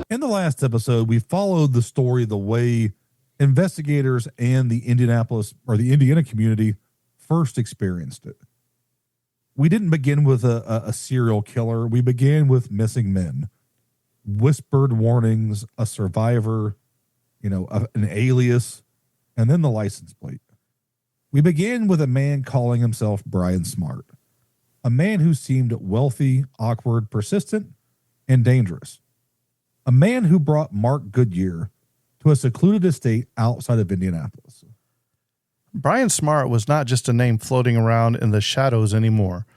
In the last episode, we followed the story the way investigators and the Indiana community first experienced it. We didn't begin with a serial killer. We began with missing men, whispered warnings, a survivor, an alias, and then the license plate. We began with a man calling himself Brian Smart, a man who seemed wealthy, awkward, persistent, and dangerous. A man who brought Mark Goodyear to a secluded estate outside of Indianapolis. Brian Smart was not just a name floating around in the shadows anymore.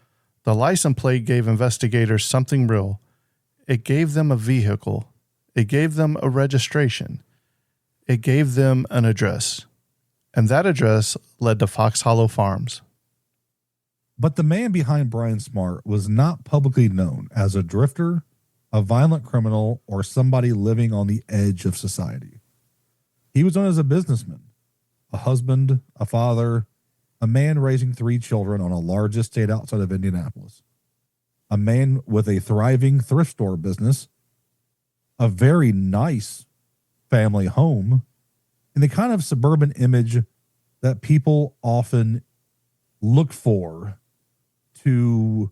The license plate gave investigators something real. It gave them a vehicle. It gave them a registration. It gave them an address. And that address led to Fox Hollow Farms. But the man behind Brian Smart was not publicly known as a drifter, a violent criminal, or somebody living on the edge of society. He was known as a businessman, a husband, a father, a man raising 3 children on a large estate outside of Indianapolis, a man with a thriving thrift store business, a very nice family home, and the kind of suburban image that people often look for to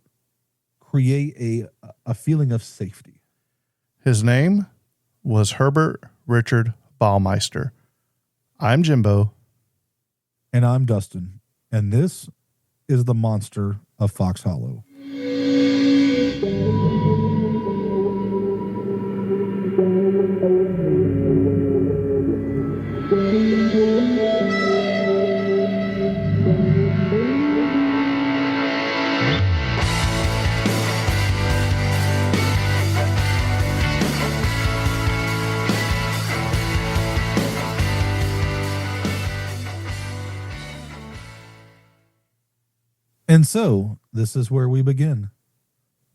create a feeling of safety. His name was Herbert Richard Baumeister. I'm Jimbo. And I'm Dustin. And this is the monster of Fox Hollow. And so, this is where we begin.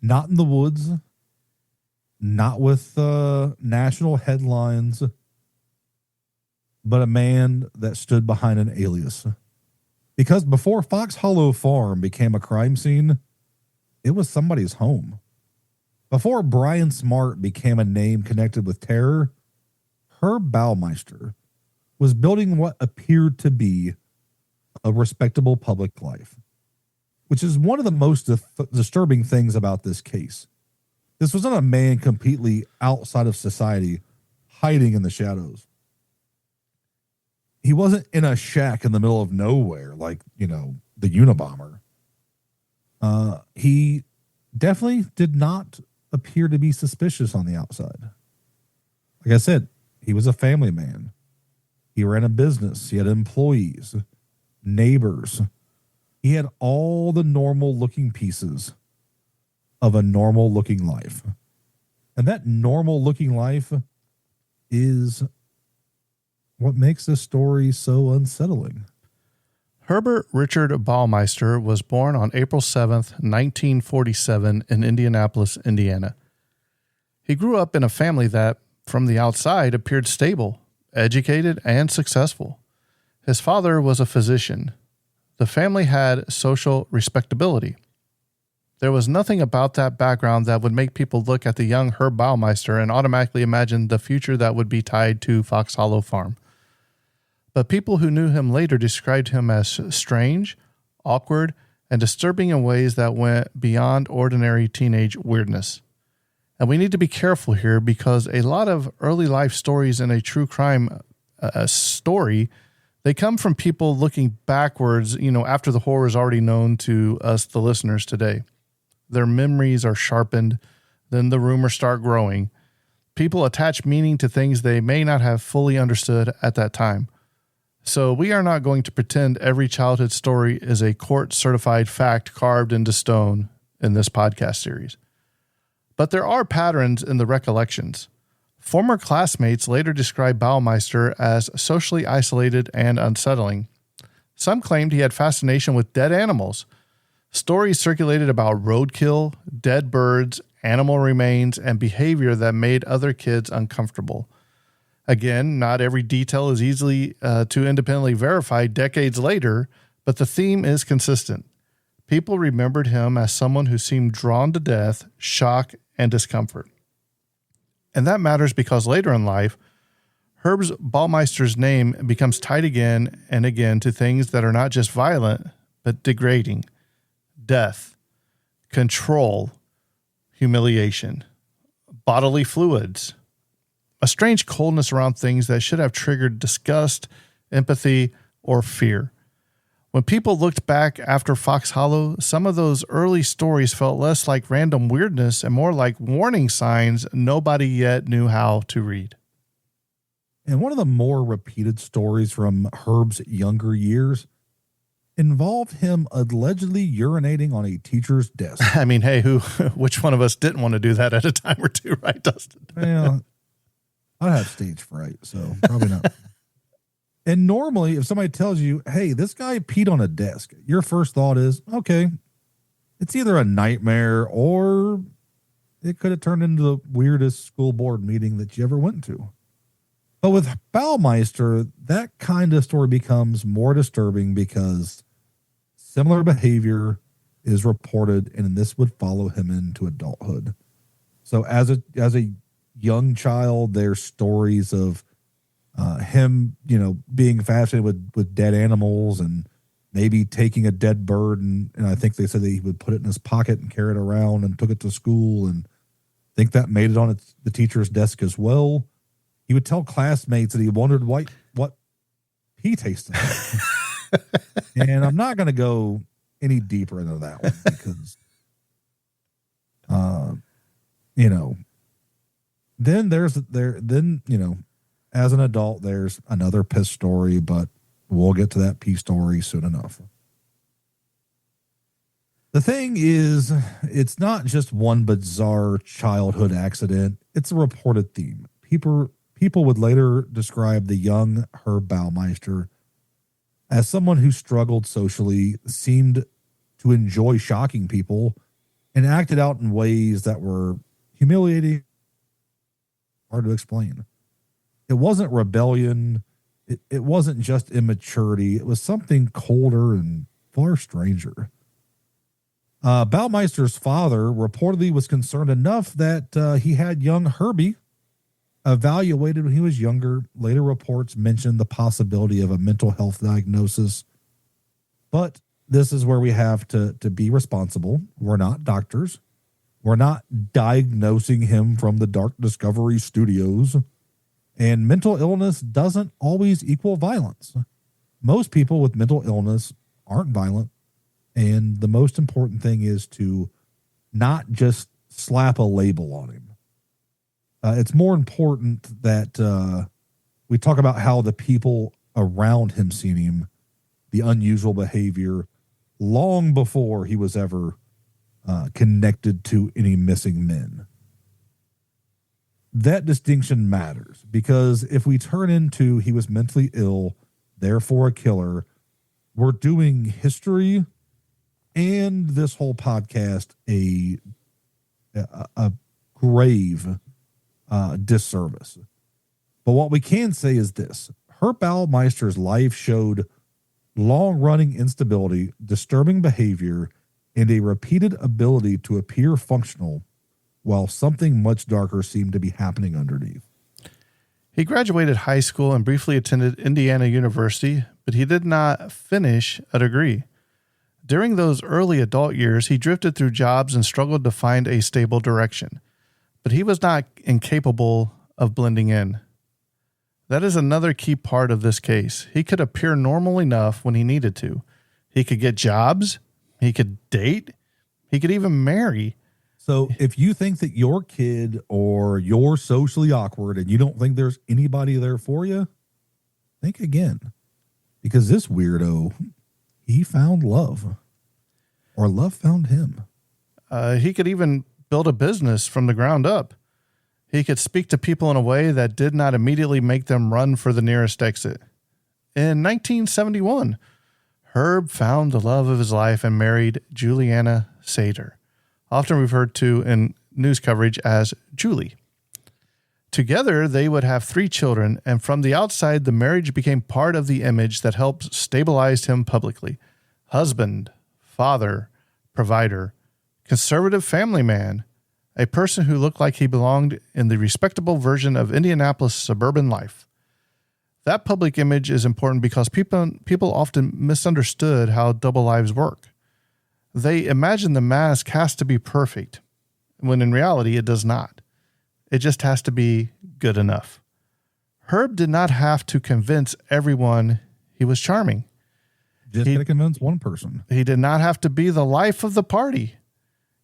Not in the woods, not with national headlines, but a man that stood behind an alias. Because before Fox Hollow Farm became a crime scene, it was somebody's home. Before Brian Smart became a name connected with terror, Herb Baumeister was building what appeared to be a respectable public life, which is one of the most disturbing things about this case. This was not a man completely outside of society, hiding in the shadows. He wasn't in a shack in the middle of nowhere like, the Unabomber. He definitely did not appear to be suspicious on the outside. Like I said, he was a family man. He ran a business. He had employees, neighbors. He had all the normal looking pieces of a normal looking life. And that normal looking life is what makes this story so unsettling. Herbert Richard Baumeister was born on April 7th, 1947 in Indianapolis, Indiana. He grew up in a family that, from the outside, appeared stable, educated, and successful. His father was a physician. The family had social respectability. There was nothing about that background that would make people look at the young Herb Baumeister and automatically imagine the future that would be tied to Fox Hollow Farm. But people who knew him later described him as strange, awkward, and disturbing in ways that went beyond ordinary teenage weirdness. And we need to be careful here because a lot of early life stories in a true crime story, they come from people looking backwards, after the horror is already known to us, the listeners today. Their memories are sharpened, then the rumors start growing. People attach meaning to things they may not have fully understood at that time. So we are not going to pretend every childhood story is a court-certified fact carved into stone in this podcast series. But there are patterns in the recollections. Former classmates later described Baumeister as socially isolated and unsettling. Some claimed he had fascination with dead animals. Stories circulated about roadkill, dead birds, animal remains, and behavior that made other kids uncomfortable. Again, not every detail is easily to independently verify decades later, but the theme is consistent. People remembered him as someone who seemed drawn to death, shock, and discomfort. And that matters because later in life, Herb's Baumeister's name becomes tied again and again to things that are not just violent, but degrading, death, control, humiliation, bodily fluids, a strange coldness around things that should have triggered disgust, empathy, or fear. When people looked back after Fox Hollow, some of those early stories felt less like random weirdness and more like warning signs nobody yet knew how to read. And one of the more repeated stories from Herb's younger years involved him allegedly urinating on a teacher's desk. I mean, hey, which one of us didn't want to do that at a time or two, right, Dustin? Well, I'd have stage fright, so probably not. And normally, if somebody tells you, hey, this guy peed on a desk, your first thought is, okay, it's either a nightmare or it could have turned into the weirdest school board meeting that you ever went to. But with Baumeister, that kind of story becomes more disturbing because similar behavior is reported, and this would follow him into adulthood. So as a young child, there's stories of him, being fascinated with dead animals and maybe taking a dead bird. And I think they said that he would put it in his pocket and carry it around and took it to school. And I think that made it on the teacher's desk as well. He would tell classmates that he wondered what pee tasted like. And I'm not going to go any deeper into that one because, then as an adult, there's another piss story, but we'll get to that pee story soon enough. The thing is, it's not just one bizarre childhood accident. It's a reported theme. People would later describe the young Herb Baumeister as someone who struggled socially, seemed to enjoy shocking people, and acted out in ways that were humiliating, hard to explain. It wasn't rebellion. It wasn't just immaturity. It was something colder and far stranger. Baumeister's father reportedly was concerned enough that he had young Herbie evaluated when he was younger. Later reports mentioned the possibility of a mental health diagnosis. But this is where we have to be responsible. We're not doctors. We're not diagnosing him from the Dark Discovery Studios. And mental illness doesn't always equal violence. Most people with mental illness aren't violent. And the most important thing is to not just slap a label on him. It's more important that we talk about how the people around him seen him, the unusual behavior, long before he was ever connected to any missing men. That distinction matters because if we turn into he was mentally ill, therefore a killer, we're doing history and this whole podcast a grave disservice. But what we can say is this: Herb Baumeister's life showed long-running instability, disturbing behavior, and a repeated ability to appear functional while something much darker seemed to be happening underneath. He graduated high school and briefly attended Indiana University, but he did not finish a degree. During those early adult years, he drifted through jobs and struggled to find a stable direction. But he was not incapable of blending in. That is another key part of this case. He could appear normal enough when he needed to. He could get jobs. He could date. He could even marry. So if you think that your kid or you're socially awkward and you don't think there's anybody there for you, think again. Because this weirdo, he found love. Or love found him. He could even build a business from the ground up. He could speak to people in a way that did not immediately make them run for the nearest exit. In 1971, Herb found the love of his life and married Juliana Sater, often referred to in news coverage as Julie. Together, they would have 3 children, and from the outside, the marriage became part of the image that helped stabilize him publicly. Husband, father, provider, conservative family man, a person who looked like he belonged in the respectable version of Indianapolis suburban life. That public image is important because people often misunderstood how double lives work. They imagine the mask has to be perfect, when in reality it does not. It just has to be good enough. Herb did not have to convince everyone he was charming. Just got to convince one person. He did not have to be the life of the party.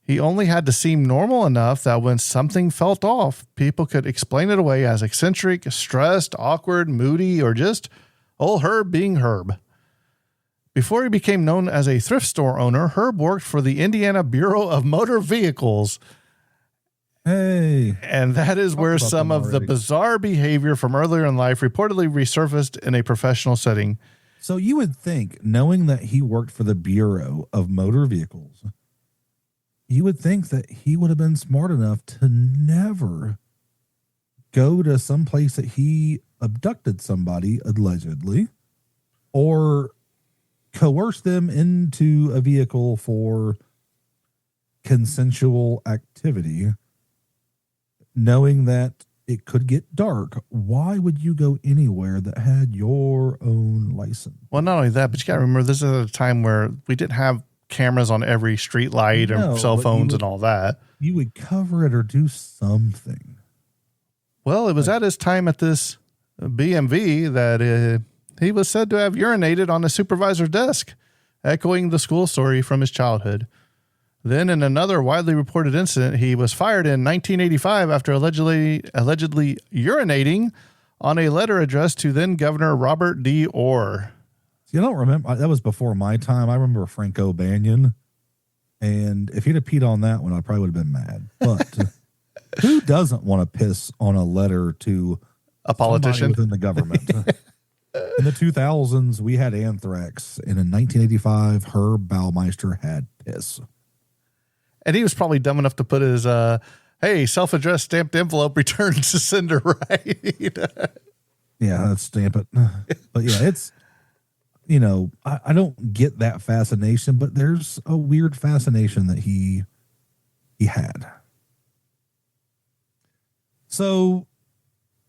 He only had to seem normal enough that when something felt off, people could explain it away as eccentric, stressed, awkward, moody, or just old Herb being Herb. Before he became known as a thrift store owner, Herb worked for the Indiana Bureau of Motor Vehicles. Hey. And that is where some of the bizarre behavior from earlier in life reportedly resurfaced in a professional setting. So you would think, knowing that he worked for the Bureau of Motor Vehicles, you would think that he would have been smart enough to never go to some place that he abducted somebody, allegedly, or coerce them into a vehicle for consensual activity, knowing that it could get dark. Why would you go anywhere that had your own license? Well, not only that, but you got to remember this is at a time where we didn't have cameras on every street light and cell phones and all that. You would cover it or do something. Well, it was at his time at this BMV that he was said to have urinated on the supervisor's desk, echoing the school story from his childhood. Then in another widely reported incident, he was fired in 1985 after allegedly urinating on a letter addressed to then Governor Robert D. Orr. You don't remember, that was before my time. I remember Franco Banyan, and if he'd have peed on that one, I probably would have been mad. But who doesn't want to piss on a letter to a politician within the government? In the 2000s, we had anthrax, and in 1985, Herb Baumeister had piss. And he was probably dumb enough to put his, hey, self-addressed stamped envelope returned to sender, right? Yeah, let's stamp it. But yeah, it's, you know, I don't get that fascination, but there's a weird fascination that he had. So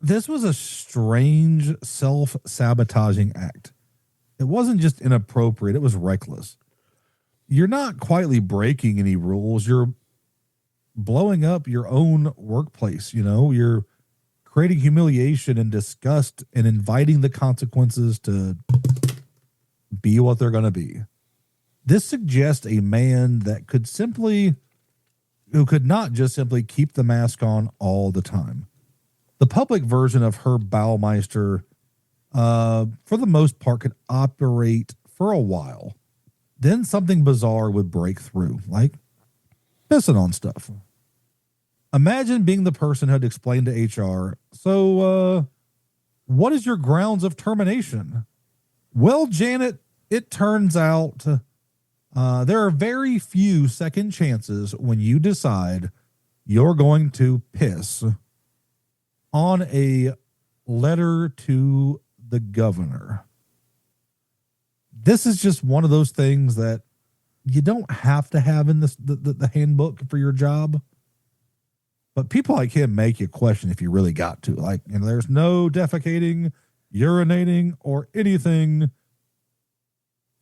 this was a strange self-sabotaging act. It wasn't just inappropriate, it was reckless. You're not quietly breaking any rules. You're blowing up your own workplace. You know, you're creating humiliation and disgust and inviting the consequences to be what they're going to be. This suggests a man that who could not just simply keep the mask on all the time. The public version of Herb Baumeister, for the most part, could operate for a while. Then something bizarre would break through, like pissing on stuff. Imagine being the person who had explained to HR, so what is your grounds of termination? Well, Janet, it turns out there are very few second chances when you decide you're going to piss on a letter to the governor. This is just one of those things that you don't have to have in the handbook for your job. But people like him make you question if you really got to. Like, you know, there's no defecating, urinating, or anything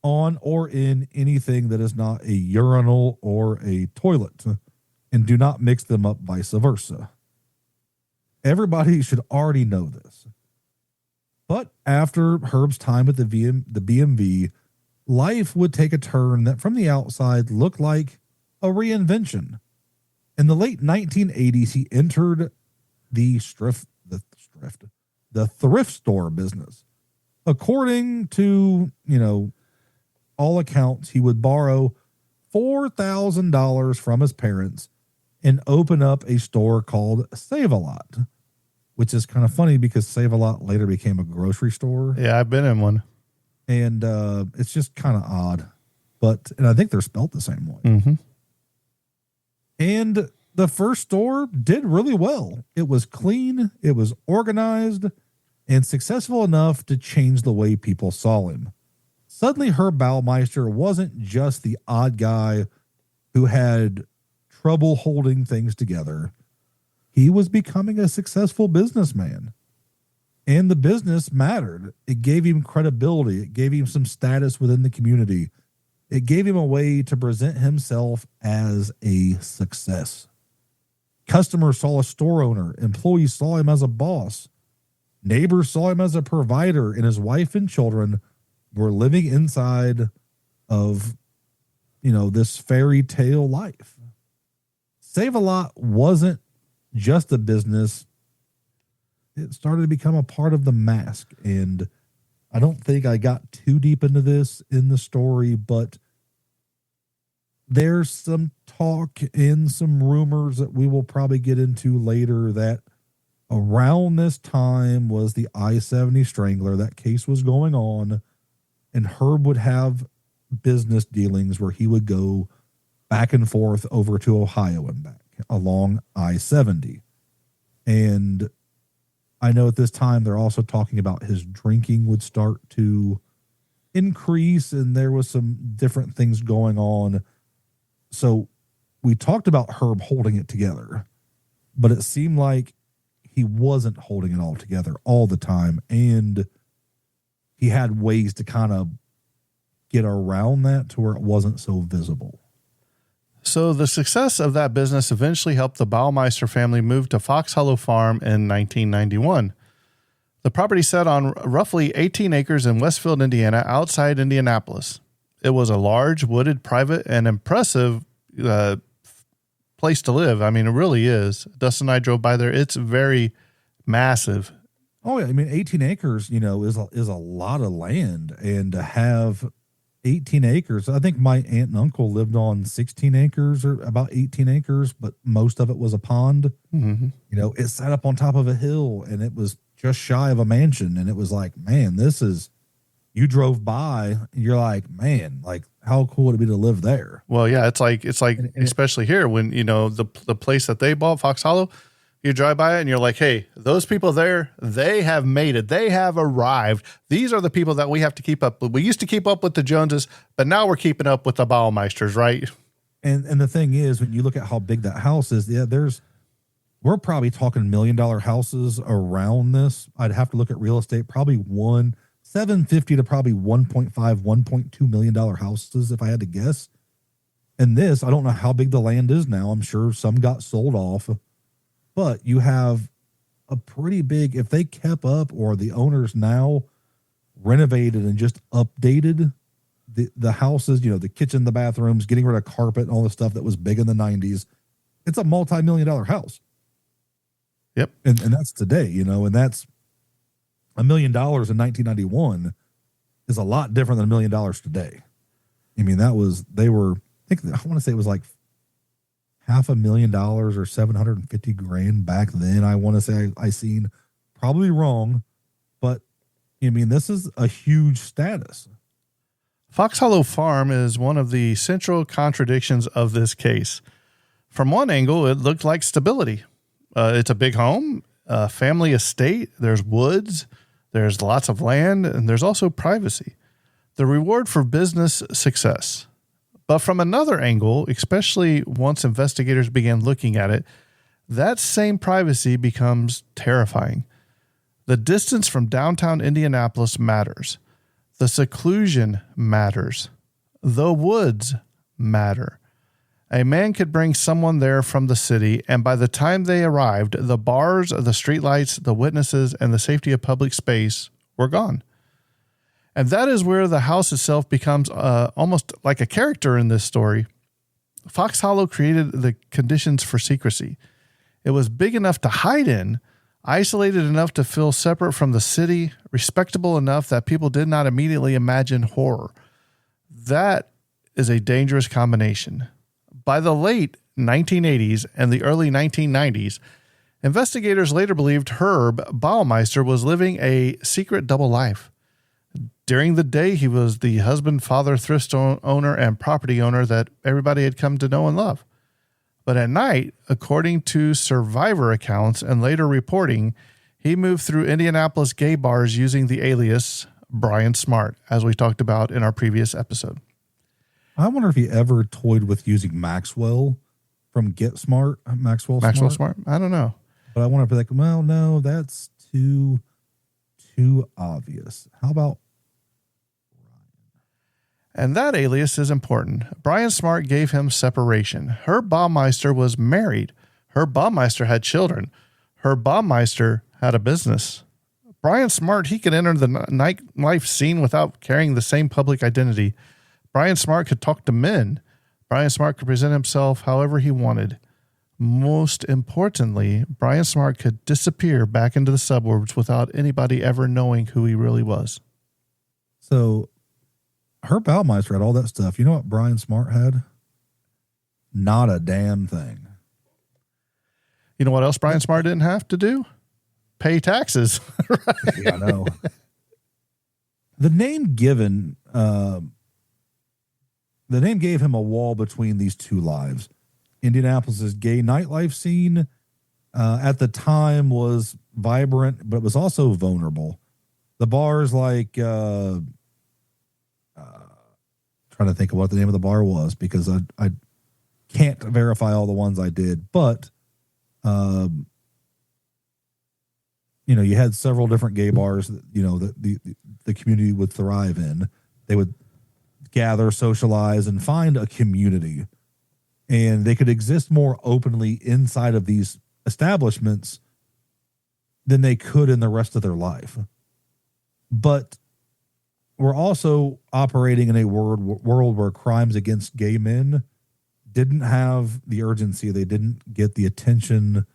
on or in anything that is not a urinal or a toilet. And do not mix them up vice versa. Everybody should already know this. But after Herb's time at the BMV, life would take a turn that from the outside looked like a reinvention. In the late 1980s, he entered the thrift store business. According to, you know, all accounts, he would borrow $4,000 from his parents and open up a store called Save-A-Lot, which is kind of funny because Save-A-Lot later became a grocery store. Yeah, I've been in one. And it's just kind of odd. And I think they're spelt the same way. Mm-hmm. And the first store did really well. It was clean, it was organized, and successful enough to change the way people saw him. Suddenly, Herb Baumeister wasn't just the odd guy who had trouble holding things together, he was becoming a successful businessman. And the business mattered. It gave him credibility. It gave him some status within the community. It gave him a way to present himself as a success. Customers saw a store owner. Employees saw him as a boss. Neighbors saw him as a provider, and his wife and children were living inside of, this fairy tale life. Save-A-Lot wasn't just a business. It started to become a part of the mask. And I don't think I got too deep into this in the story, but there's some talk and some rumors that we will probably get into later that around this time was the I-70 Strangler. That case was going on, and Herb would have business dealings where he would go back and forth over to Ohio and back along I-70. And I know at this time they're also talking about his drinking would start to increase, and there was some different things going on. So we talked about Herb holding it together, but it seemed like he wasn't holding it all together all the time, and he had ways to kind of get around that to where it wasn't so visible. So the success of that business eventually helped the Baumeister family move to Fox Hollow Farm in 1991. The property sat on roughly 18 acres in Westfield, Indiana, outside Indianapolis. It was a large, wooded, private, and impressive place to live. I mean, it really is. Dustin and I drove by there. It's very massive. Oh, yeah. I mean, 18 acres, is a lot of land. And to have 18 acres, I think my aunt and uncle lived on 16 acres or about 18 acres, but most of it was a pond. Mm-hmm. It sat up on top of a hill, and it was just shy of a mansion. And it was like, man, you drove by and you're like, man, like how cool would it be to live there? Well, yeah, it's like, especially here when, the place that they bought, Fox Hollow, you drive by it and you're like, hey, those people there, they have made it. They have arrived. These are the people that we have to keep up with. We used to keep up with the Joneses, but now we're keeping up with the Baumeisters, right? And the thing is, when you look at how big that house is, we're probably talking $1 million houses around this. I'd have to look at real estate, probably $750 to probably $1.2 million houses, if I had to guess. And this, I don't know how big the land is now. I'm sure some got sold off. But you have a pretty big, if they kept up or the owners now renovated and just updated the houses, the kitchen, the bathrooms, getting rid of carpet and all the stuff that was big in the 90s, it's a multi-million-dollar house. Yep. And that's today, and that's $1 million in 1991 is a lot different than $1 million today. I mean, I want to say it was like $500,000 or $750,000 back then. I want to say I seen, probably wrong, but I mean, this is a huge status. Fox Hollow Farm is one of the central contradictions of this case. From one angle, it looked like stability. It's a big home, a family estate. There's woods, there's lots of land, and there's also privacy. The reward for business success. But from another angle, especially once investigators began looking at it, that same privacy becomes terrifying. The distance from downtown Indianapolis matters. The seclusion matters. The woods matter. A man could bring someone there from the city, and by the time they arrived, the bars, the streetlights, the witnesses, and the safety of public space were gone. And that is where the house itself becomes almost like a character in this story. Fox Hollow created the conditions for secrecy. It was big enough to hide in, isolated enough to feel separate from the city, respectable enough that people did not immediately imagine horror. That is a dangerous combination. By the late 1980s and the early 1990s, investigators later believed Herb Baumeister was living a secret double life. During the day, he was the husband, father, thrift store owner, and property owner that everybody had come to know and love. But at night, according to survivor accounts and later reporting, he moved through Indianapolis gay bars using the alias Brian Smart, as we talked about in our previous episode. I wonder if he ever toyed with using Maxwell from Get Smart, Maxwell Smart? I don't know. But I want to be like, well, no, that's too obvious. How about? And that alias is important. Brian Smart gave him separation. Herb Baumeister was married. Herb Baumeister had children. Herb Baumeister had a business. Brian Smart, he could enter the nightlife scene without carrying the same public identity. Brian Smart could talk to men. Brian Smart could present himself however he wanted. Most importantly, Brian Smart could disappear back into the suburbs without anybody ever knowing who he really was. So Herb Baumeister had all that stuff. You know what Brian Smart had? Not a damn thing. You know what else Brian Smart didn't have to do? Pay taxes. Right? Yeah, I know. The name given, the name gave him a wall between these two lives. Indianapolis's gay nightlife scene at the time was vibrant, but it was also vulnerable. The bars like, trying to think of what the name of the bar was because I can't verify all the ones I did, but you know, you had several different gay bars that, you know, that the community would thrive in. They would gather, socialize, and find a community. And they could exist more openly inside of these establishments than they could in the rest of their life. But we're also operating in a world where crimes against gay men didn't have the urgency. They didn't get the attention.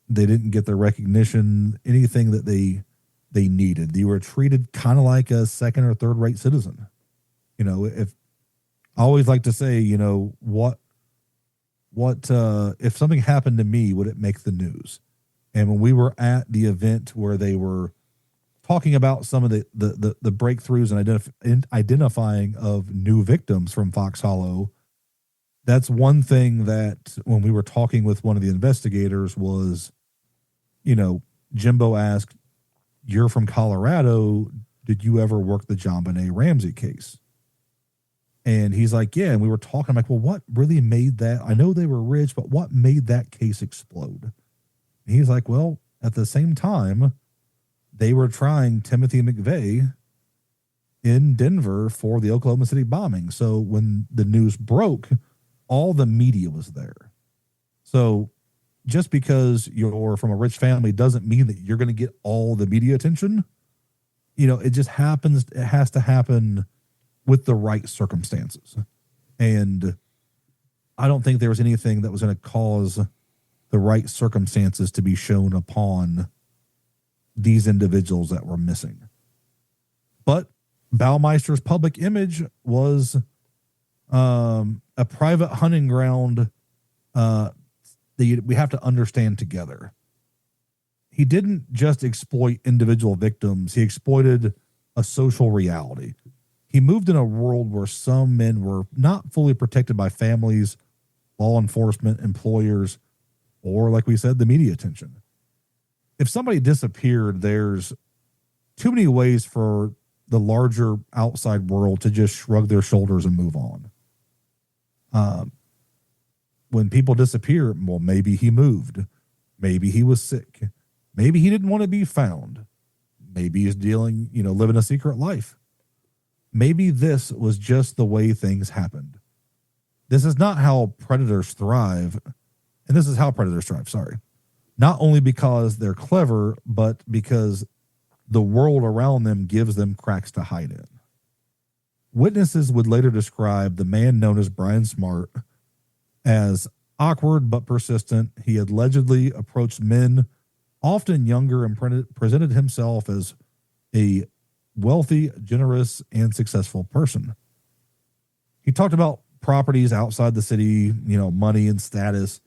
They didn't get the recognition, anything that they needed. You were treated kind of like a second or third rate citizen. You know, if I always like to say, you know, what if something happened to me, would it make the news? And when we were at the event where they were talking about some of the breakthroughs and identifying of new victims from Fox Hollow, that's one thing that when we were talking with one of the investigators was, you know, Jimbo asked, "You're from Colorado. Did you ever work the JonBenet Ramsey case?" And he's like, "Yeah." And we were talking, I'm like, well, what really made that? I know they were rich, but what made that case explode? And he's like, well, at the same time, they were trying Timothy McVeigh in Denver for the Oklahoma City bombing. So when the news broke, all the media was there. So just because you're from a rich family doesn't mean that you're going to get all the media attention. You know, it just happens. It has to happen with the right circumstances. And I don't think there was anything that was going to cause the right circumstances to be shown upon these individuals that were missing. But Baumeister's public image was a private hunting ground that we have to understand together. He didn't just exploit individual victims. He exploited a social reality. He moved in a world where some men were not fully protected by families, law enforcement, employers, or, like we said, the media attention. If somebody disappeared, there's too many ways for the larger outside world to just shrug their shoulders and move on. When people disappear, well, maybe he moved. Maybe he was sick. Maybe he didn't want to be found. Maybe he's living a secret life. Maybe this was just the way things happened. This is not how predators thrive. And this is how predators thrive, sorry. Not only because they're clever, but because the world around them gives them cracks to hide in. Witnesses would later describe the man known as Brian Smart as awkward but persistent. He had allegedly approached men, often younger, and presented himself as a wealthy, generous, and successful person. He talked about properties outside the city, money and status.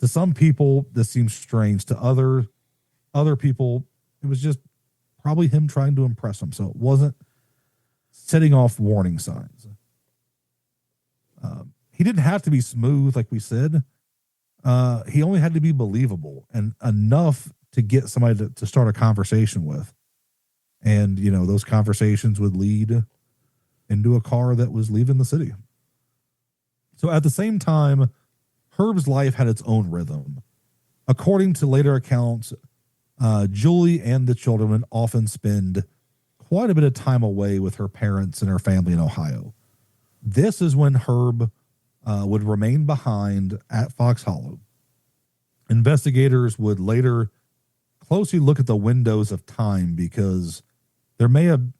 To some people, this seems strange. To other people, it was just probably him trying to impress them. So it wasn't setting off warning signs. He didn't have to be smooth, like we said. He only had to be believable and enough to get somebody to start a conversation with. And, those conversations would lead into a car that was leaving the city. So at the same time, Herb's life had its own rhythm. According to later accounts, Julie and the children would often spend quite a bit of time away with her parents and her family in Ohio. This is when Herb would remain behind at Fox Hollow. Investigators would later closely look at the windows of time because this may have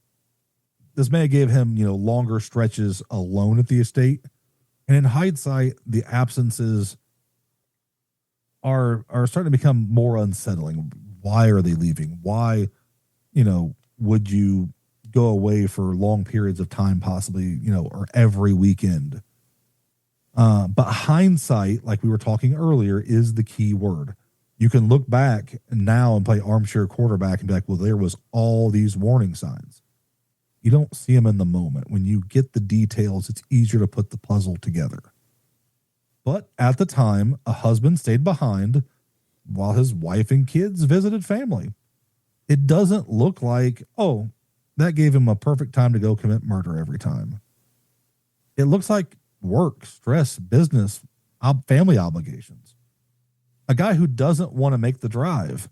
gave him, longer stretches alone at the estate. And in hindsight, the absences are starting to become more unsettling. Why are they leaving? Why, would you go away for long periods of time, possibly, or every weekend? But hindsight, like we were talking earlier, is the key word. You can look back now and play armchair quarterback and be like, well, there was all these warning signs. You don't see them in the moment. When you get the details, it's easier to put the puzzle together. But at the time, a husband stayed behind while his wife and kids visited family. It doesn't look like, that gave him a perfect time to go commit murder every time. It looks like work, stress, business, family obligations. A guy who doesn't want to make the drive.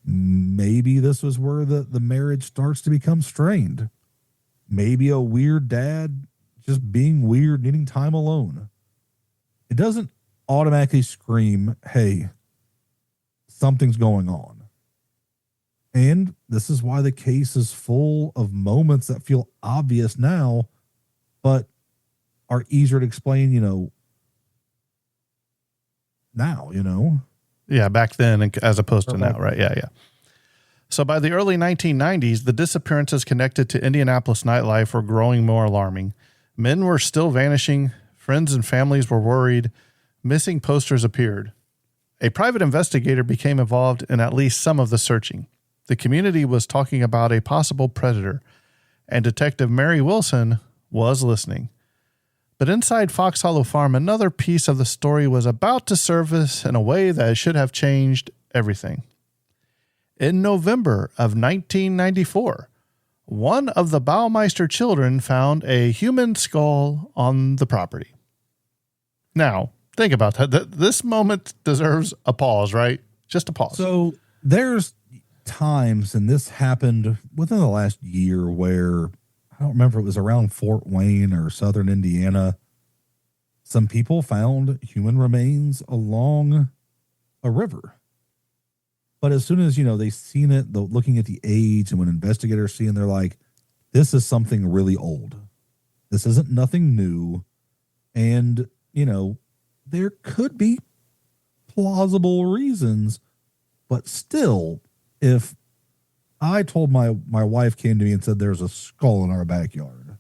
Maybe this was where the marriage starts to become strained. Maybe a weird dad just being weird, needing time alone. It doesn't automatically scream, hey, something's going on. And this is why the case is full of moments that feel obvious now, but are easier to explain, now, Yeah, back then as opposed to now, right? Yeah. So by the early 1990s, the disappearances connected to Indianapolis nightlife were growing more alarming. Men were still vanishing. Friends and families were worried. Missing posters appeared. A private investigator became involved in at least some of the searching. The community was talking about a possible predator, and Detective Mary Wilson was listening. But inside Fox Hollow Farm, another piece of the story was about to surface in a way that should have changed everything. In November of 1994, one of the Baumeister children found a human skull on the property. Now, think about that. This moment deserves a pause, right? Just a pause. So there's times, and this happened within the last year, where I don't remember, it was around Fort Wayne or southern Indiana. Some people found human remains along a river. But as soon as, they seen it, looking at the age, and when investigators see it, they're like, this is something really old. This isn't nothing new. And, there could be plausible reasons, but still, if I told my wife came to me and said there's a skull in our backyard,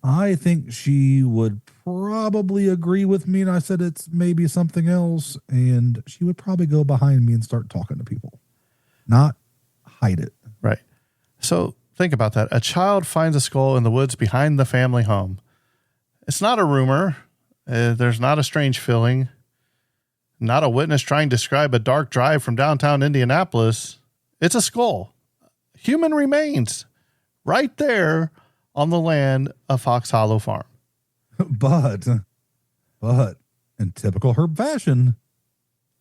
I think she would probably agree with me. And I said it's maybe something else, and she would probably go behind me and start talking to people, not hide it. Right. So think about that. A child finds a skull in the woods behind the family home. It's not a rumor. There's not a strange feeling. Not a witness trying to describe a dark drive from downtown Indianapolis. It's a skull. Human remains right there on the land of Fox Hollow Farm. But in typical Herb fashion.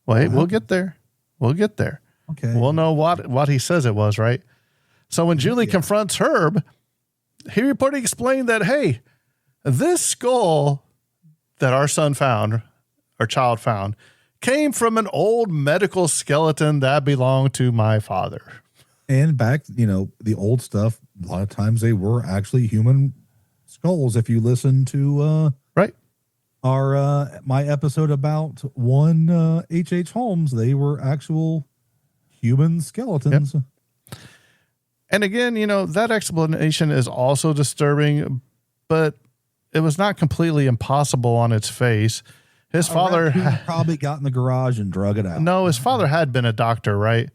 Wait, we'll get there. Okay. We'll know what he says it was, right? So when Julie confronts Herb, he reportedly explained that, hey, this skull that our child found, came from an old medical skeleton that belonged to my father. And back, the old stuff, a lot of times they were actually human skulls. If you listen to right, our my episode about one H.H. Holmes, they were actual human skeletons. Yep. And again, that explanation is also disturbing, but it was not completely impossible on its face. His father probably got in the garage and drug it out. No, his father had been a doctor, right?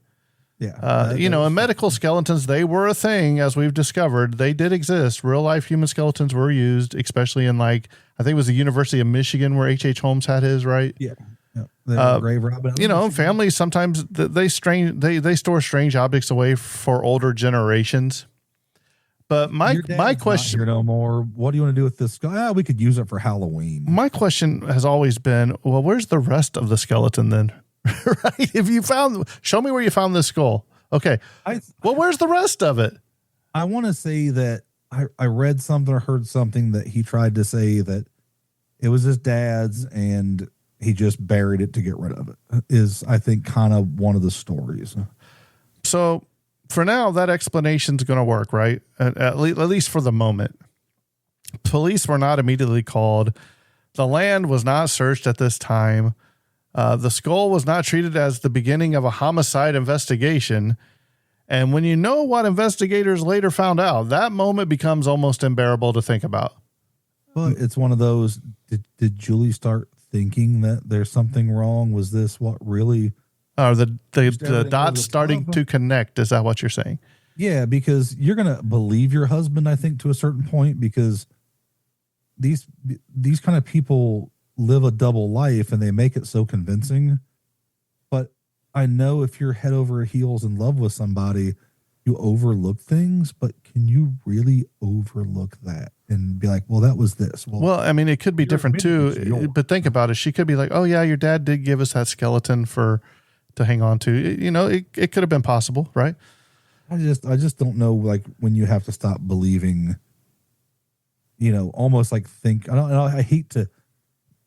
Yeah. And medical skeletons, they were a thing, as we've discovered. They did exist. Real life human skeletons were used, especially in I think it was the University of Michigan where H.H. Holmes had his, right? Yeah. Grave robbing. Families sometimes they store strange objects away for older generations. But my Your dad's not question here no more. What do you want to do with this skull? Ah, we could use it for Halloween. My question has always been, well, where's the rest of the skeleton then? Right? If you show me where you found this skull. Okay. Well, where's the rest of it? I want to say that I read something or heard something that he tried to say that it was his dad's and he just buried it to get rid of it, is I think kind of one of the stories. So for now, that explanation's going to work, right? At least for the moment. Police were not immediately called. The land was not searched at this time. The skull was not treated as the beginning of a homicide investigation. And when you know what investigators later found out, that moment becomes almost unbearable to think about. But it's one of those, did Julie start thinking that there's something wrong? Was this what really... the dots starting to connect. Is that what you're saying? Yeah, because you're going to believe your husband, I think, to a certain point, because these kind of people live a double life and they make it so convincing. But I know if you're head over heels in love with somebody, you overlook things, but can you really overlook that and be like, well, that was this? Well, I mean, it could be different too, but think about it. She could be like, oh yeah, your dad did give us that skeleton to hang on to. You know, it could have been possible, right? I just don't know, like, when you have to stop believing, you know, almost like I hate to,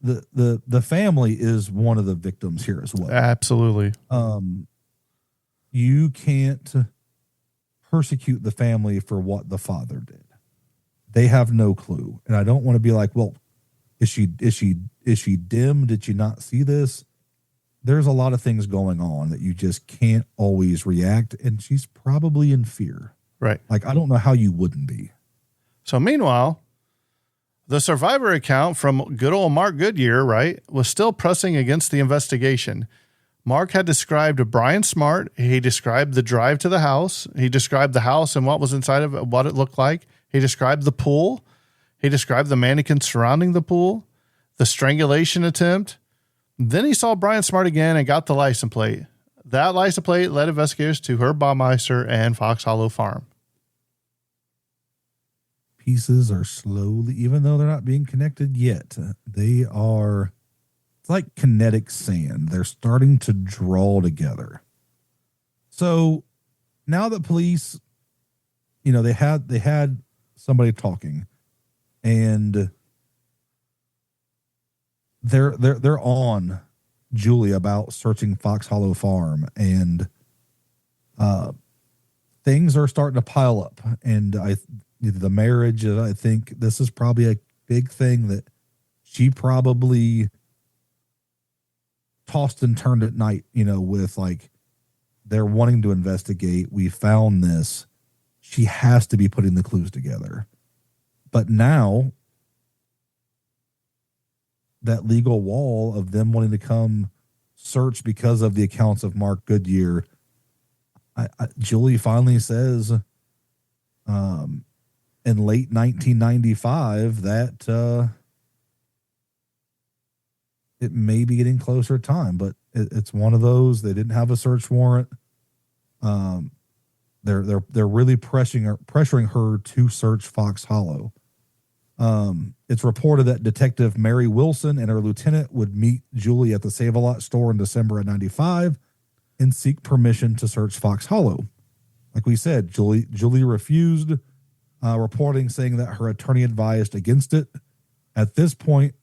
the family is one of the victims here as well. Absolutely. You can't persecute the family for what the father did. They have no clue. And I don't want to be like, well, is she dim? Did she not see this? There's a lot of things going on that you just can't always react. And she's probably in fear. Right. Like, I don't know how you wouldn't be. So meanwhile, the survivor account from good old Mark Goodyear, right, was still pressing against the investigation. Mark had described Brian Smart. He described the drive to the house. He described the house and what was inside of it, what it looked like. He described the pool. He described the mannequin surrounding the pool, the strangulation attempt. Then he saw Brian Smart again and got the license plate. That license plate led investigators to Herb Baumeister and Fox Hollow Farm. Pieces are slowly, even though they're not being connected yet, they are, it's like kinetic sand. They're starting to draw together. So now that police, you know, they had somebody talking, and they're on Julie about searching Fox Hollow Farm, and things are starting to pile up. And the marriage, I think this is probably a big thing that she probably tossed and turned at night, you know, with like, they're wanting to investigate. We found this. She has to be putting the clues together. But now that legal wall of them wanting to come search because of the accounts of Mark Goodyear, Julie finally says, in late 1995 that it may be getting closer time, but it's one of those. They didn't have a search warrant. They're really pressuring her to search Fox Hollow. It's reported that Detective Mary Wilson and her lieutenant would meet Julie at the Save-A-Lot store in December of 95 and seek permission to search Fox Hollow. Like we said, Julie refused, reporting saying that her attorney advised against it. At this point,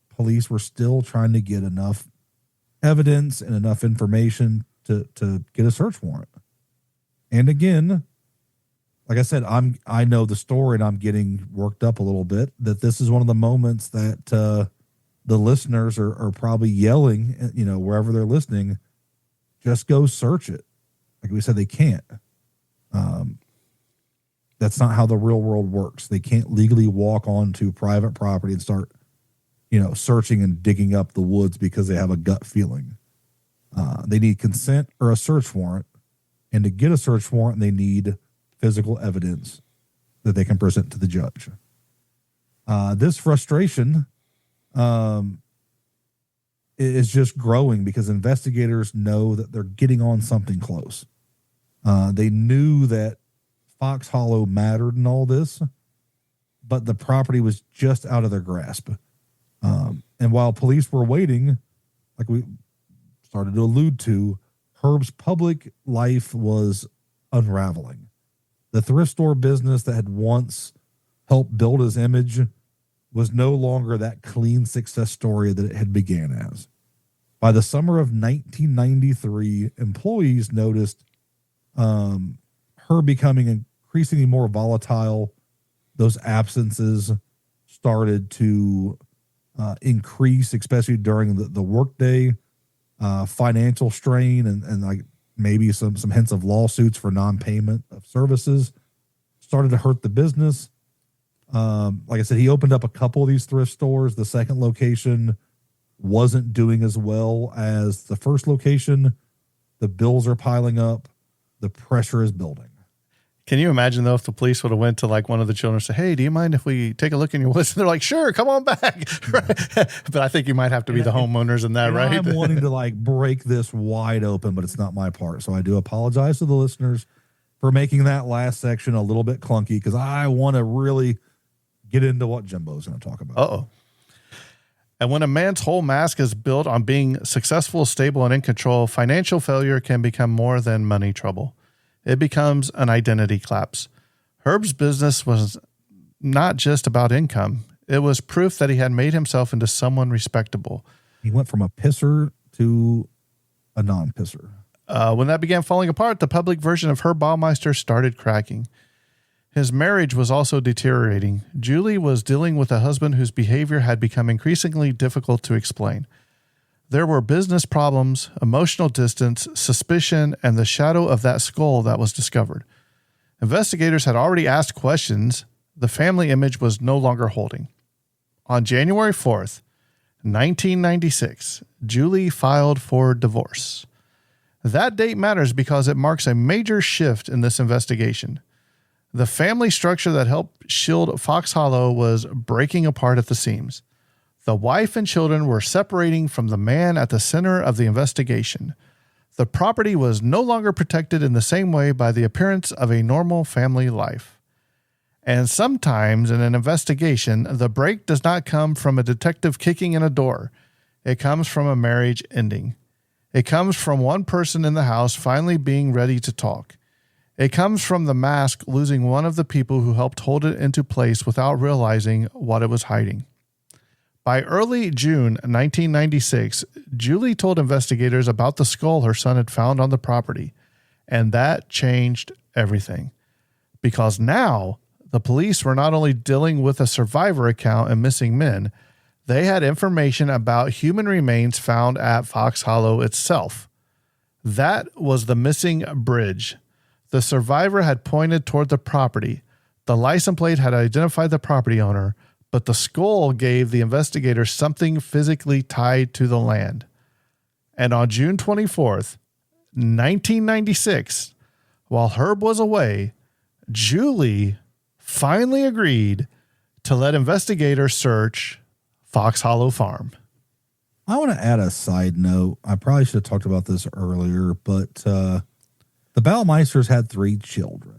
police were still trying to get enough evidence and enough information to get a search warrant. And again, like I said, I know the story and I'm getting worked up a little bit that this is one of the moments that the listeners are probably yelling, you know, wherever they're listening, just go search it. Like we said, they can't. That's not how the real world works. They can't legally walk onto private property and start, you know, searching and digging up the woods because they have a gut feeling. They need consent or a search warrant. And to get a search warrant, they need physical evidence that they can present to the judge. This frustration is just growing because investigators know that they're getting on something close. They knew that Fox Hollow mattered in all this, but the property was just out of their grasp. And while police were waiting, like we started to allude to, Herb's public life was unraveling. The thrift store business that had once helped build his image was no longer that clean success story that it had began as. By the summer of 1993, employees noticed her becoming increasingly more volatile. Those absences started to increase, especially during the workday. Financial strain and like maybe some hints of lawsuits for non-payment of services started to hurt the business. Like I said, he opened up a couple of these thrift stores. The second location wasn't doing as well as the first location. The bills are piling up. The pressure is building. Can you imagine, though, if the police would have went to like one of the children and said, hey, do you mind if we take a look in your woods? And they're like, sure, come on back. Right? But I think you might have to be the homeowners in that, right? I'm wanting to like break this wide open, but it's not my part. So I do apologize to the listeners for making that last section a little bit clunky because I want to really get into what Jimbo's going to talk about. Uh-oh. And when a man's whole mask is built on being successful, stable, and in control, financial failure can become more than money trouble. It becomes an identity collapse. Herb's business was not just about income. It was proof that he had made himself into someone respectable. He went from a pisser to a non-pisser. When that began falling apart, the public version of Herb Baumeister started cracking. His marriage was also deteriorating. Julie was dealing with a husband whose behavior had become increasingly difficult to explain. There were business problems, emotional distance, suspicion, and the shadow of that skull that was discovered. Investigators had already asked questions. The family image was no longer holding. On January 4th, 1996, Julie filed for divorce. That date matters because it marks a major shift in this investigation. The family structure that helped shield Fox Hollow was breaking apart at the seams. The wife and children were separating from the man at the center of the investigation. The property was no longer protected in the same way by the appearance of a normal family life. And sometimes in an investigation, the break does not come from a detective kicking in a door. It comes from a marriage ending. It comes from one person in the house finally being ready to talk. It comes from the mask losing one of the people who helped hold it into place without realizing what it was hiding. By early June 1996, Julie told investigators about the skull her son had found on the property, and that changed everything. Because now, the police were not only dealing with a survivor account and missing men, they had information about human remains found at Fox Hollow itself. That was the missing bridge. The survivor had pointed toward the property. The license plate had identified the property owner, but the skull gave the investigators something physically tied to the land. And on June 24th, 1996, while Herb was away, Julie finally agreed to let investigators search Fox Hollow Farm. I want to add a side note. I probably should have talked about this earlier, but the Baummeisters had 3 children.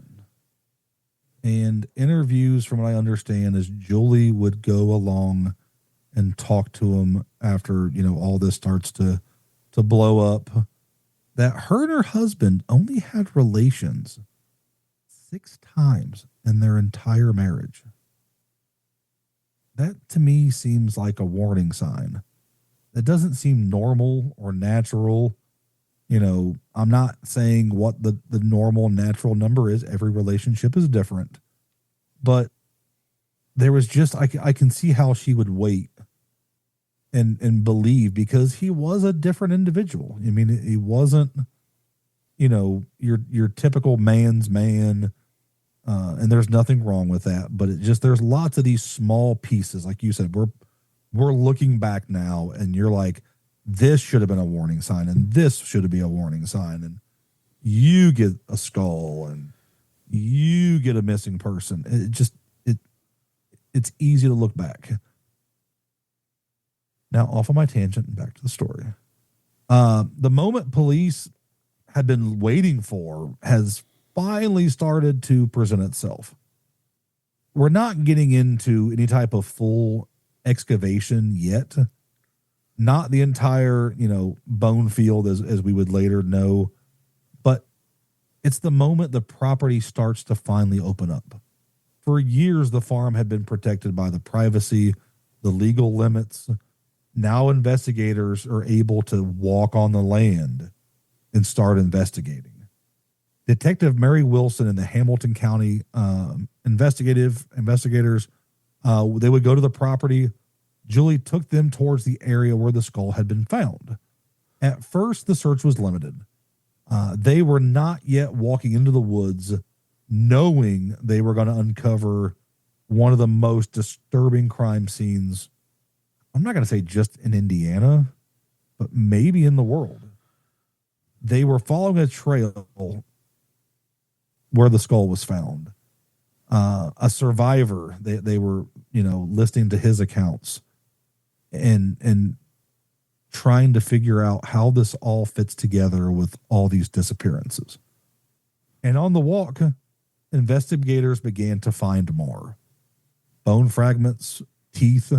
And interviews, from what I understand, is Julie would go along and talk to him after, all this starts to blow up, that her and her husband only had relations 6 times in their entire marriage. That to me seems like a warning sign. That doesn't seem normal or natural. I'm not saying what the normal natural number is. Every relationship is different. But there was just, I can see how she would wait and believe, because he was a different individual. I mean, he wasn't, your typical man's man. And there's nothing wrong with that. But there's lots of these small pieces. Like you said, we're looking back now and you're like, this should have been a warning sign, and this should be a warning sign, and you get a skull, and you get a missing person. It's easy to look back. Now, off of my tangent and back to the story. The moment police had been waiting for has finally started to present itself. We're not getting into any type of full excavation yet. Not the entire, bone field as we would later know, but it's the moment the property starts to finally open up. For years, the farm had been protected by the privacy, the legal limits. Now investigators are able to walk on the land and start investigating. Detective Mary Wilson and the Hamilton County investigators, they would go to the property. Julie took them towards the area where the skull had been found. At first, the search was limited. They were not yet walking into the woods knowing they were going to uncover one of the most disturbing crime scenes. I'm not going to say just in Indiana, but maybe in the world. They were following a trail where the skull was found. A survivor, they were, listening to his accounts and trying to figure out how this all fits together with all these disappearances. And on the walk, investigators began to find more bone fragments, teeth,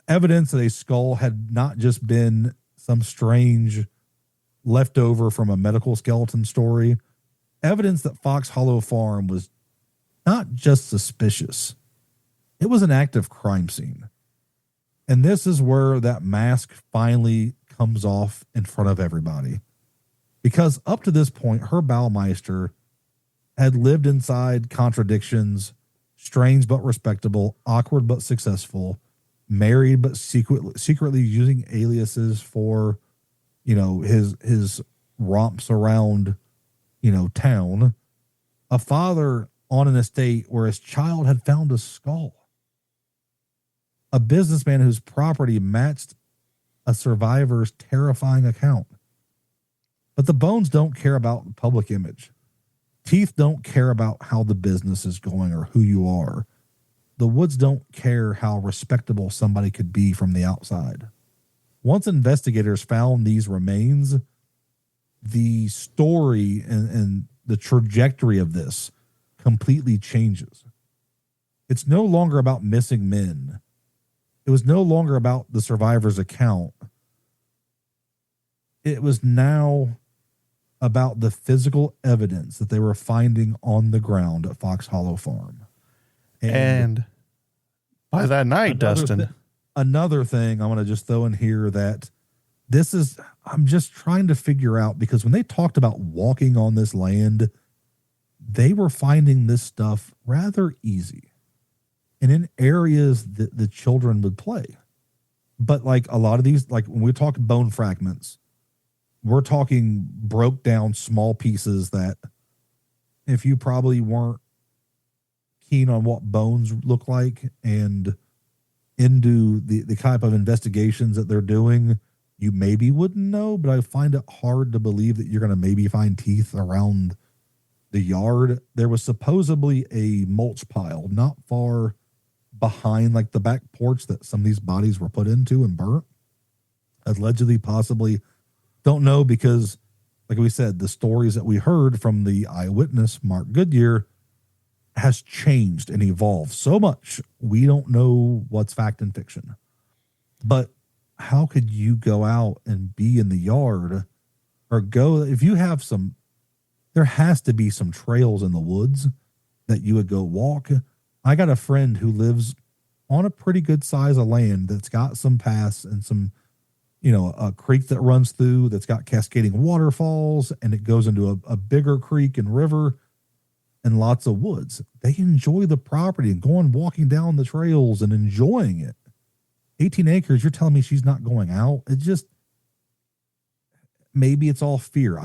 evidence that a skull had not just been some strange leftover from a medical skeleton story, evidence that Fox Hollow Farm was not just suspicious, it was an active crime scene. And this is where that mask finally comes off in front of everybody. Because up to this point, Herb Baumeister had lived inside contradictions, strange but respectable, awkward but successful, married but secretly using aliases for, his romps around, town. A father on an estate where his child had found a skull. A businessman whose property matched a survivor's terrifying account. But the bones don't care about public image. Teeth don't care about how the business is going or who you are. The woods don't care how respectable somebody could be from the outside. Once investigators found these remains, the story and the trajectory of this completely changes. It's no longer about missing men. It was no longer about the survivor's account. It was now about the physical evidence that they were finding on the ground at Fox Hollow Farm. And by that night, Dustin. Another thing I want to just throw in here that I'm just trying to figure out, because when they talked about walking on this land, they were finding this stuff rather easy and in areas that the children would play. But like a lot of these, like when we talk bone fragments, we're talking broke down small pieces that if you probably weren't keen on what bones look like and into the type of investigations that they're doing, you maybe wouldn't know, but I find it hard to believe that you're going to maybe find teeth around the yard. There was supposedly a mulch pile not far behind like the back porch that some of these bodies were put into and burnt. Allegedly, possibly, don't know, because like we said, the stories that we heard from the eyewitness, Mark Goodyear, has changed and evolved so much. We don't know what's fact and fiction. But how could you go out and be in the yard or go, if you have some, there has to be some trails in the woods that you would go walk. I got a friend who lives on a pretty good size of land that's got some paths and some, a creek that runs through that's got cascading waterfalls, and it goes into a bigger creek and river and lots of woods. They enjoy the property and going walking down the trails and enjoying it. 18 acres, you're telling me she's not going out? It just, maybe it's all fear.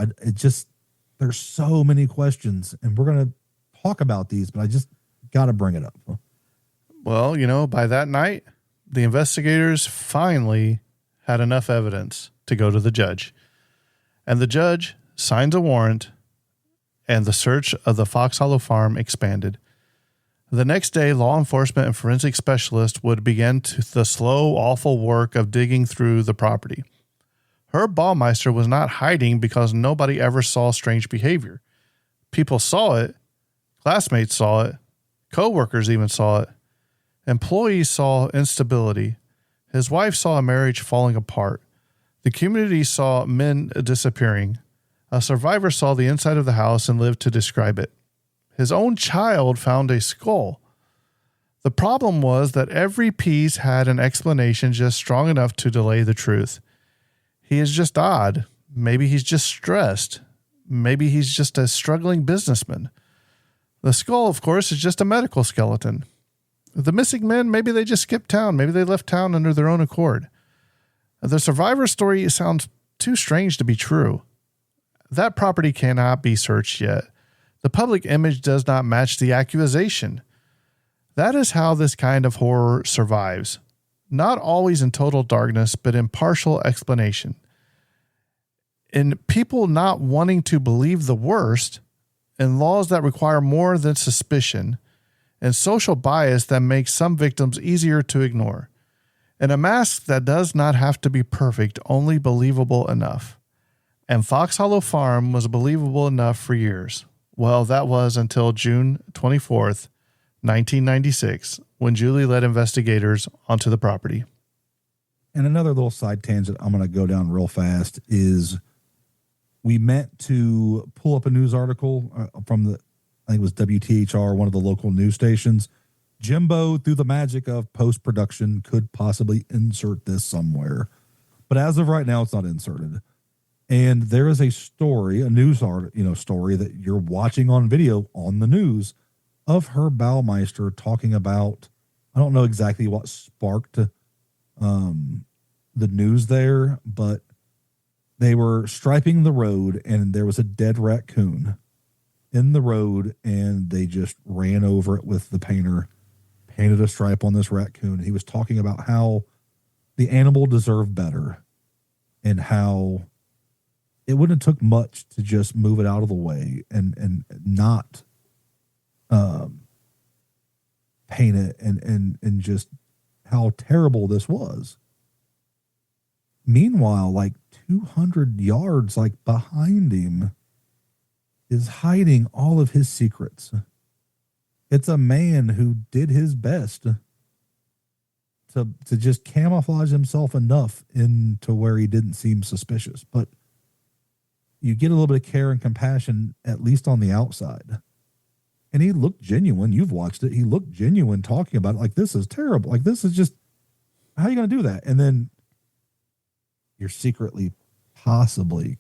There's so many questions, and we're going to talk about these, but I just got to bring it up. Well, by that night, the investigators finally had enough evidence to go to the judge. And the judge signs a warrant, and the search of the Fox Hollow Farm expanded. The next day, law enforcement and forensic specialists would begin the slow, awful work of digging through the property. Herb Baumeister was not hiding because nobody ever saw strange behavior. People saw it. Classmates saw it. Co-workers even saw it. Employees saw instability. His wife saw a marriage falling apart. The community saw men disappearing. A survivor saw the inside of the house and lived to describe it. His own child found a skull. The problem was that every piece had an explanation just strong enough to delay the truth. He is just odd. Maybe he's just stressed. Maybe he's just a struggling businessman. The skull, of course, is just a medical skeleton. The missing men, maybe they just skipped town. Maybe they left town under their own accord. The survivor story sounds too strange to be true. That property cannot be searched yet. The public image does not match the accusation. That is how this kind of horror survives. Not always in total darkness, but in partial explanation. In people not wanting to believe the worst, in laws that require more than suspicion, and social bias that makes some victims easier to ignore. And a mask that does not have to be perfect, only believable enough. And Fox Hollow Farm was believable enough for years. Well, that was until June 24th, 1996, when Julie led investigators onto the property. And another little side tangent I'm going to go down real fast is we meant to pull up a news article from I think it was WTHR, one of the local news stations. Jimbo, through the magic of post-production, could possibly insert this somewhere. But as of right now, it's not inserted. And there is a story, a news story that you're watching on video on the news of Herb Baumeister talking about, I don't know exactly what sparked the news there, but they were striping the road and there was a dead raccoon in the road and they just ran over it with the painter, painted a stripe on this raccoon. He was talking about how the animal deserved better and how it wouldn't have took much to just move it out of the way and not paint it and just how terrible this was. Meanwhile, like 200 yards like behind him is hiding all of his secrets. It's a man who did his best to just camouflage himself enough into where he didn't seem suspicious. But you get a little bit of care and compassion, at least on the outside. And he looked genuine. You've watched it. He looked genuine talking about it. Like, this is terrible. Like, this is just, how are you going to do that? And then you're secretly, possibly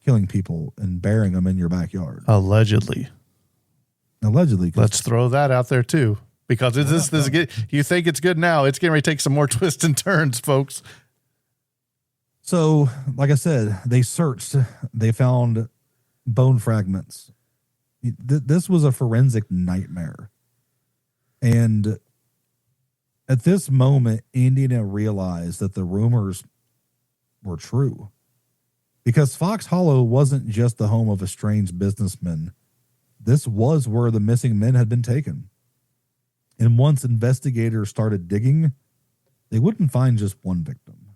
killing people and burying them in your backyard. Allegedly. Let's throw that out there too. Because this is good. You think it's good now. It's getting ready to take some more twists and turns, folks. So, like I said, they searched. They found bone fragments. This was a forensic nightmare. And at this moment, Indiana realized that the rumors were true. Because Fox Hollow wasn't just the home of a strange businessman. This was where the missing men had been taken. And once investigators started digging, they wouldn't find just one victim.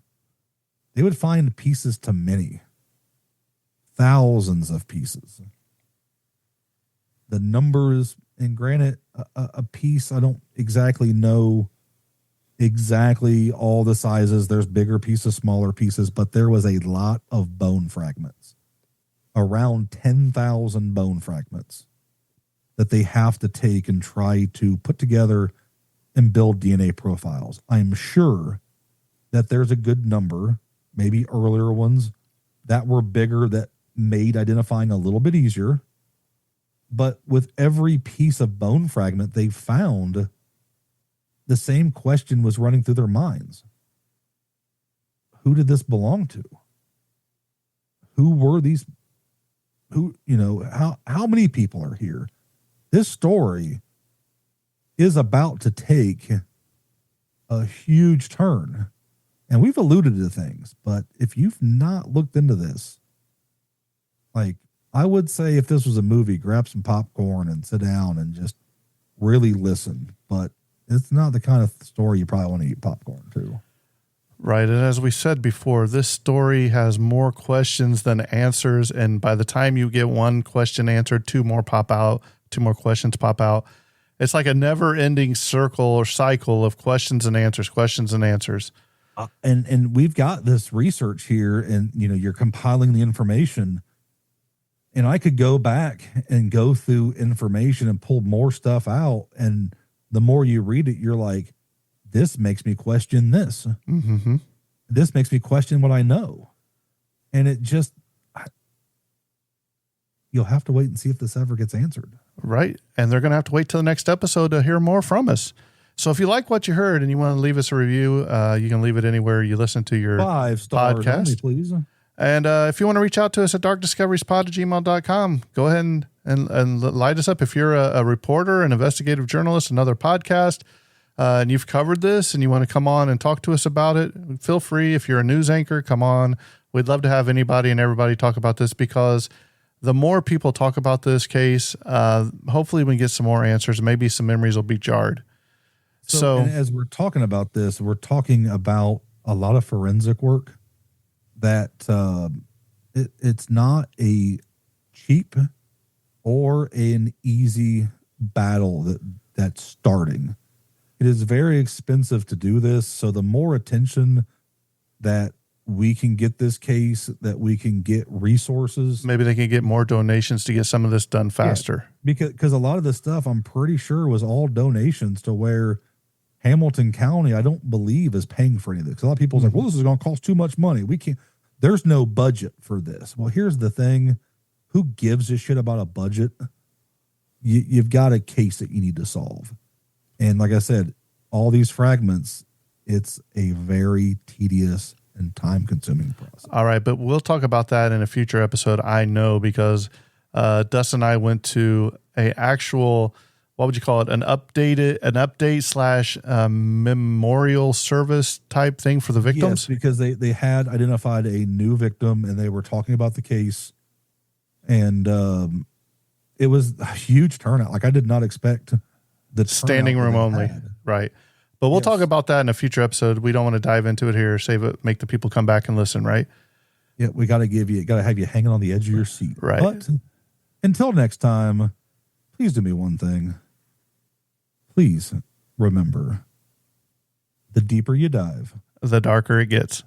They would find pieces to many. Thousands of pieces. The numbers, and granted, a piece, I don't exactly know exactly all the sizes. There's bigger pieces, smaller pieces, but there was a lot of bone fragments. Around 10,000 bone fragments that they have to take and try to put together and build DNA profiles. I'm sure that there's a good number, maybe earlier ones, that were bigger that made identifying a little bit easier. But with every piece of bone fragment they found, the same question was running through their minds. Who did this belong to? Who were these? How many people are here? This story is about to take a huge turn. And we've alluded to things, but if you've not looked into this, like, I would say if this was a movie, grab some popcorn and sit down and just really listen. But it's not the kind of story you probably want to eat popcorn to. Right. And as we said before, this story has more questions than answers. And by the time you get one question answered, two more questions pop out. It's like a never ending circle or cycle of questions and answers. And we've got this research here, and you're compiling the information, and I could go back and go through information and pull more stuff out. And the more you read it, you're like, this makes me question this. Mm-hmm. This makes me question what I know. And it just, you'll have to wait and see if this ever gets answered. Right. And they're going to have to wait till the next episode to hear more from us. So if you like what you heard and you want to leave us a review, you can leave it anywhere you listen to your 5 stars podcast. Only, please. And if you want to reach out to us at darkdiscoveriespod@gmail.com, go ahead and light us up. If you're a reporter, an investigative journalist, another podcast, and you've covered this and you want to come on and talk to us about it, feel free. If you're a news anchor, come on. We'd love to have anybody and everybody talk about this, because the more people talk about this case, hopefully we can get some more answers. Maybe some memories will be jarred. So and as we're talking about this, we're talking about a lot of forensic work that it's not a cheap or an easy battle that's starting. It is very expensive to do this. So the more attention that we can get this case, that we can get resources. Maybe they can get more donations to get some of this done faster. Yeah, because a lot of this stuff, I'm pretty sure, was all donations, to where Hamilton County, I don't believe, is paying for any of this. 'Cause a lot of people are like, well, this is going to cost too much money. We can't, there's no budget for this. Well, here's the thing. Who gives a shit about a budget? You've got a case that you need to solve. And like I said, all these fragments, it's a very tedious and time-consuming process. All right, but we'll talk about that in a future episode, I know, because Dustin and I went to a actual, what would you call it, an update slash memorial service type thing for the victims? Yes, because they had identified a new victim, and they were talking about the case, and it was a huge turnout. Like, I did not expect the standing room only, right? But we'll talk about that in a future episode. We don't want to dive into it here. Save it, make the people come back and listen, right? Yeah, we got to have you hanging on the edge of your seat, right? But until next time, please do me one thing. Please remember, the deeper you dive, the darker it gets.